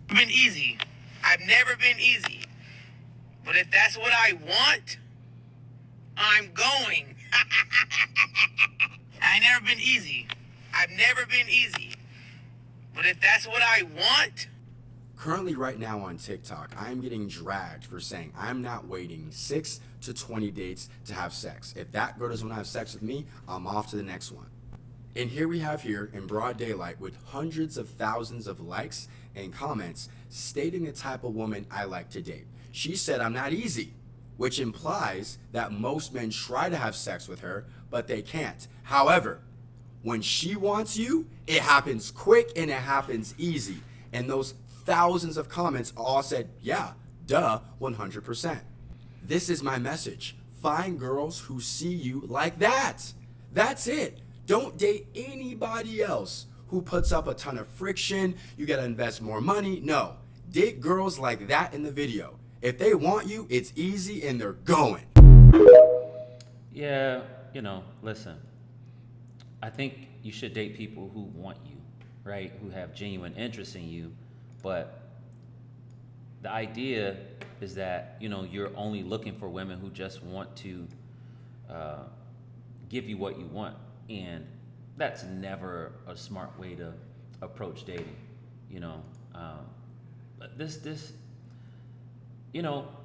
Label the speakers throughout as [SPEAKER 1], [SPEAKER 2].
[SPEAKER 1] Been easy. I've never been easy. But if that's what I want, I'm going. I ain't never been easy. I've never been easy. But if that's what I want.
[SPEAKER 2] Currently, right now on TikTok, I am getting dragged for saying I'm not waiting 6 to 20 dates to have sex. If that girl doesn't want to have sex with me, I'm off to the next one. And here we have here in broad daylight with hundreds of thousands of likes and comments stating the type of woman I like to date. She said I'm not easy, which implies that most men try to have sex with her, but they can't. However, when she wants you, it happens quick and it happens easy. And those thousands of comments all said, yeah, duh, 100%. This is my message. Find girls who see you like that. That's it. Don't date anybody else who puts up a ton of friction. You gotta invest more money. No, date girls like that in the video. If they want you, it's easy and they're going.
[SPEAKER 3] Yeah, listen, I think you should date people who want you, right? Who have genuine interest in you. But the idea is that, you're only looking for women who just want to give you what you want. And that's never a smart way to approach dating, But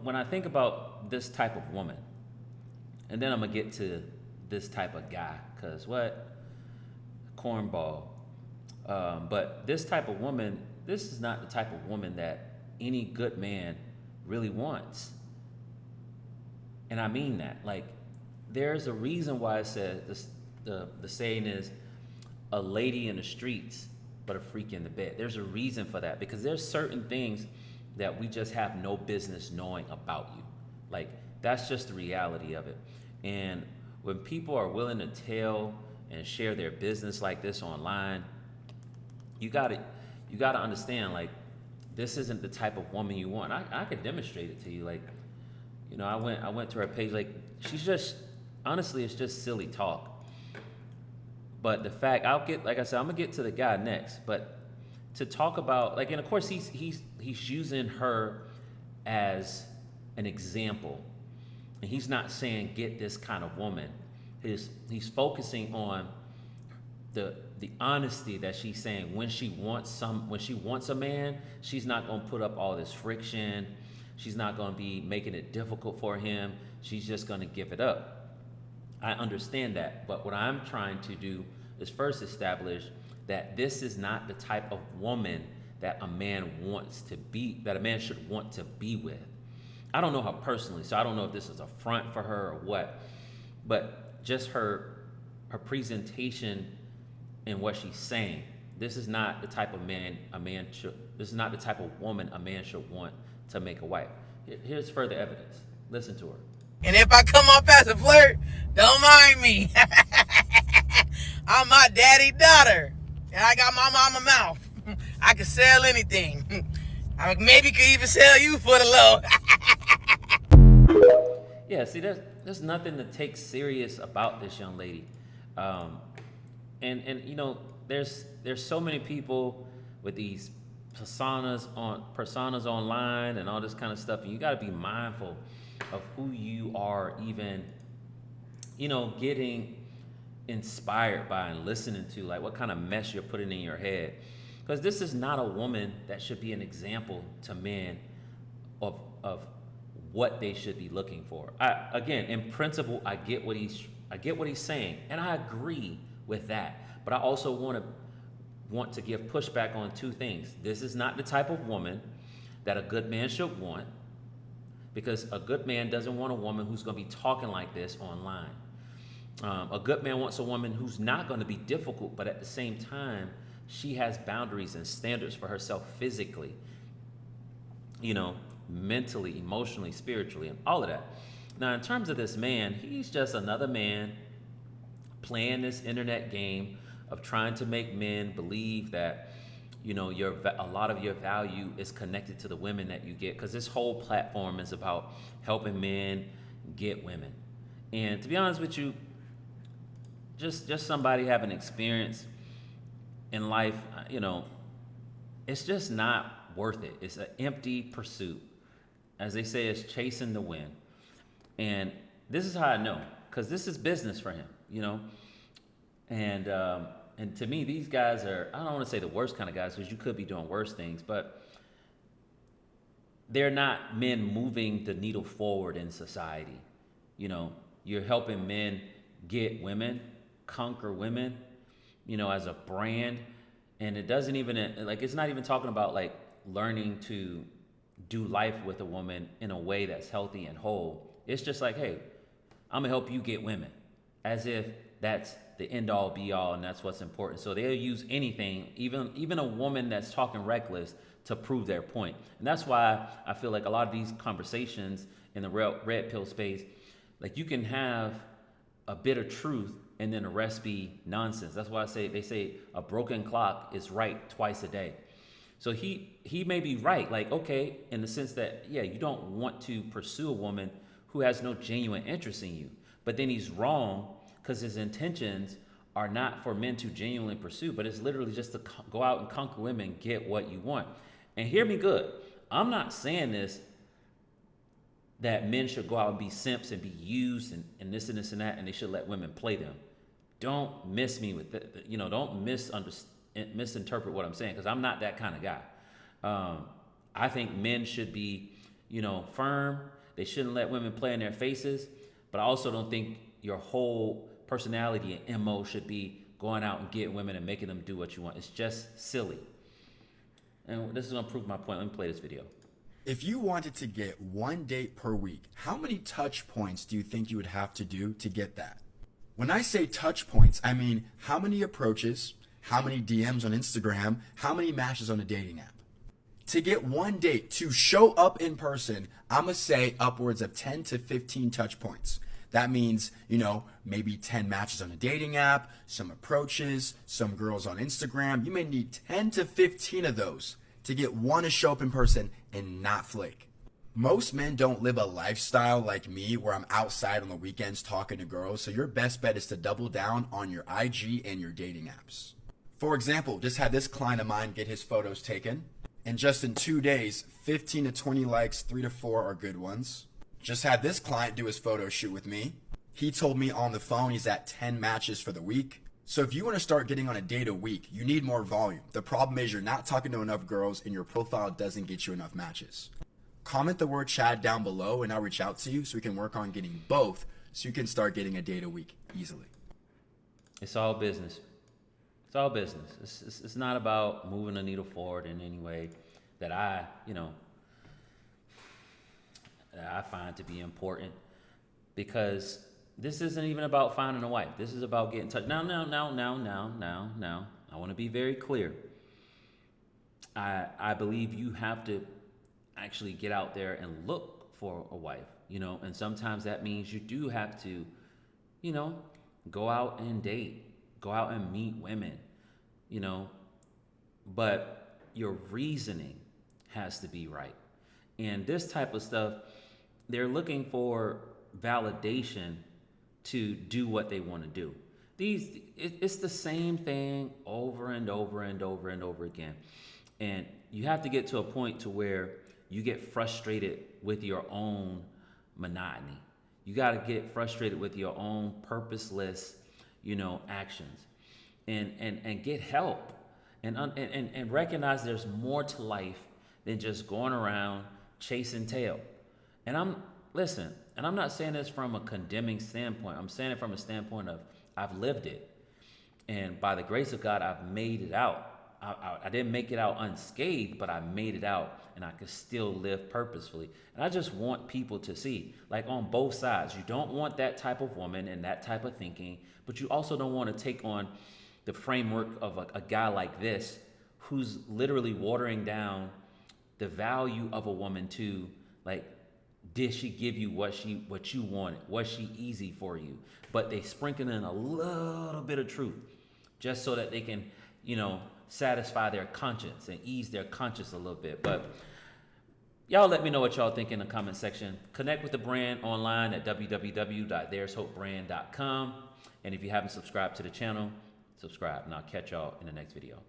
[SPEAKER 3] when I think about this type of woman, and then I'm going to get to this type of guy, because what? Cornball. But this type of woman, this is not the type of woman that any good man really wants. And I mean that. Like, there's a reason why I said this, the saying is a lady in the streets, but a freak in the bed. There's a reason for that, because there's certain things that we just have no business knowing about you. Like, that's just the reality of it. And when people are willing to tell and share their business like this online, you gotta understand, like, this isn't the type of woman you want. I could demonstrate it to you. Like, I went to her page. Like, she's just, honestly, it's just silly talk. But the fact, like I said, I'm gonna get to the guy next. But to talk about, like, and of course he's using her as an example, and he's not saying get this kind of woman. He's focusing on the honesty that she's saying when she wants a man, she's not gonna put up all this friction. She's not gonna be making it difficult for him. She's just gonna give it up. I understand that, but what I'm trying to do is first establish that this is not the type of woman that a man should want to be with. I don't know her personally, so I don't know if this is a front for her or what, but just her presentation and what she's saying. This is not the type of this is not the type of woman a man should want to make a wife. Here's further evidence. Listen to her.
[SPEAKER 1] And if I come off as a flirt, don't mind me. I'm my daddy daughter. And I got my mama mouth. I can sell anything. I maybe could even sell you for the low.
[SPEAKER 3] Yeah, see, there's nothing to take serious about this young lady. And there's so many people with these personas online and all this kind of stuff, and you got to be mindful of who you are even, getting inspired by and listening to, like what kind of mess you're putting in your head. Because this is not a woman that should be an example to men of what they should be looking for. Again, in principle, I get what he's saying, and I agree with that. But I also want to give pushback on two things. This is not the type of woman that a good man should want, because a good man doesn't want a woman who's going to be talking like this online. A good man wants a woman who's not going to be difficult, but at the same time, she has boundaries and standards for herself physically, mentally, emotionally, spiritually, and all of that. Now, in terms of this man, he's just another man playing this internet game of trying to make men believe that, a lot of your value is connected to the women that you get, because this whole platform is about helping men get women. And to be honest with you, just somebody having experience in life, it's just not worth it. It's an empty pursuit. As they say, it's chasing the wind. And this is how I know, because this is business for him, you know. And to me, these guys are, I don't want to say the worst kind of guys, because you could be doing worse things, but they're not men moving the needle forward in society. You know, you're helping men get women, conquer women, you know, as a brand. And it doesn't even, like, it's not even talking about like learning to do life with a woman in a way that's healthy and whole. It's just like, hey, I'm gonna help you get women, as if that's the end all be all and that's what's important. So they'll use anything, even a woman that's talking reckless, to prove their point. And that's why I feel like a lot of these conversations in the red pill space, like, you can have a bit of truth and then the rest be nonsense. That's why they say a broken clock is right twice a day. So he may be right, like, okay, in the sense that, yeah, you don't want to pursue a woman who has no genuine interest in you. But then he's wrong, because his intentions are not for men to genuinely pursue, but it's literally just to go out and conquer women and get what you want. And hear me good. I'm not saying this, that men should go out and be simps and be used and this and this and that, and they should let women play them. Don't miss me with that. You know, don't misinterpret what I'm saying, because I'm not that kind of guy. I think men should be, you know, firm. They shouldn't let women play in their faces. But I also don't think your whole personality and MO should be going out and getting women and making them do what you want. It's just silly. And this is gonna prove my point. Let me play this video.
[SPEAKER 2] If you wanted to get 1 date per week, how many touch points do you think you would have to do to get that? When I say touch points, I mean how many approaches, how many DMs on Instagram, how many matches on a dating app. To get 1 date to show up in person, I'm gonna say upwards of 10 to 15 touch points. That means, you know, maybe 10 matches on a dating app, some approaches, some girls on Instagram. You may need 10 to 15 of those to get one to show up in person and not flake. Most men don't live a lifestyle like me where I'm outside on the weekends talking to girls, so your best bet is to double down on your IG and your dating apps. For example, just had this client of mine get his photos taken, and just in 2 days, 15 to 20 likes, 3 to 4 are good ones. Just had this client do his photo shoot with me. He told me on the phone he's at 10 matches for the week. So if you want to start getting on a date a week, you need more volume. The problem is you're not talking to enough girls and your profile doesn't get you enough matches. Comment the word Chad down below and I'll reach out to you so we can work on getting both so you can start getting a date a week easily.
[SPEAKER 3] It's all business. It's all business. It's not about moving the needle forward in any way that I find to be important, because this isn't even about finding a wife. This is about getting touched. Now. I want to be very clear. I believe you have to actually get out there and look for a wife, you know, and sometimes that means you do have to, you know, go out and date, go out and meet women, you know, but your reasoning has to be right. And this type of stuff, they're looking for validation to do what they want to do. It's the same thing over and over and over and over again. And you have to get to a point to where you get frustrated with your own monotony. You got to get frustrated with your own purposeless, you know, actions, and get help, and recognize there's more to life than just going around chasing tail. And I'm not saying this from a condemning standpoint. I'm saying it from a standpoint of I've lived it. And by the grace of God, I've made it out. I didn't make it out unscathed, but I made it out, and I could still live purposefully. And I just want people to see, like, on both sides, you don't want that type of woman and that type of thinking, but you also don't want to take on the framework of a guy like this, who's literally watering down the value of a woman to, like, did she give you what you wanted? Was she easy for you? But they sprinkle in a little bit of truth just so that they can, you know, satisfy their conscience and ease their conscience a little bit. But y'all let me know what y'all think in the comment section. Connect with the brand online at www.there'shopebrand.com. And if you haven't subscribed to the channel, subscribe, and I'll catch y'all in the next video.